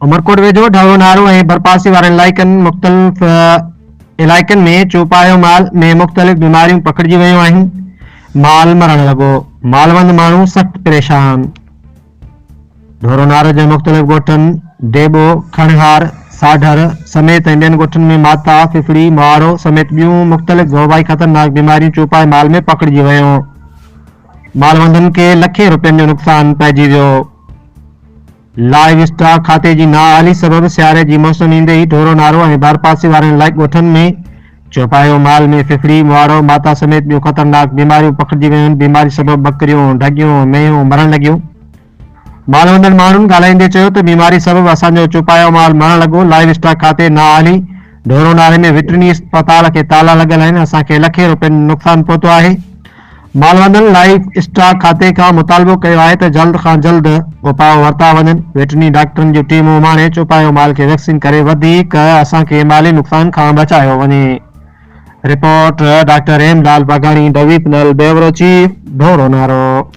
उमरकोट वेझो ढवो नारो ऐं भरपासी वारनि इलाइक़नि मुख़्तलिफ़ इलाइक़नि में चौपायो माल में मुख़्तलिफ़ बीमारियूं पकड़जी वयूं आहिनि। माल मरण लॻो, मालवंद माण्हू सख़्त परेशान। ढोरो नारो जे मुख़्तलिफ़ ॻोठनि डेबो, खणहार, साढर समेत ॿियनि ॻोठनि में माता, फिफड़ी, मुहारो समेत ॿियूं मुख़्तलिफ़ वबाई ख़तरनाक बीमारियूं चौपाए माल में पकड़जी वयूं। मालवंदनि खे लखे रुपयनि जो नुक़सान पइजी वियो। लाइव स्टॉक खाते जी नाअहली सबबि सियारे जी मौसम ईंदे ई ढोरो नारो ऐं भरपासी वारनि इलाइक़ ॻोठनि में चौपायो माल में फिफड़ी, मुहारो, माता समेत ॿियूं ख़तरनाक बीमारियूं पकड़जी वयूं। बीमारी सबबि बकरियूं, ढगियूं, मेंहिं मरण लॻियूं। मालवंदड़ माण्हुनि ॻाल्हाईंदे चयो त बीमारी सबबि असांजो चौपायो माल मरण लॻो। लाइव स्टॉक खाते नाअहली ढोरो नारे में वेटरनरी अस्पताल खे ताला लॻल आहिनि। असांखे लखे रुपयनि जो नुक़सान पहुतो आहे। मालवंदन लाइव स्टॉक खाते खां मुतालबो कयो आहे त जल्द खां जल्द उपाउ वरिता वञनि। वेटरनरी डॉक्टरनि जूं टीमूं माणे चौपायो माल खे वैक्सीन करे वधीक असांखे माली नुक़सान खां बचायो वञे। रिपोर्ट डॉक्टर हेमलाल बाघाणी, डवीपनल ब्यूरो चीफ, ढोरो नारो।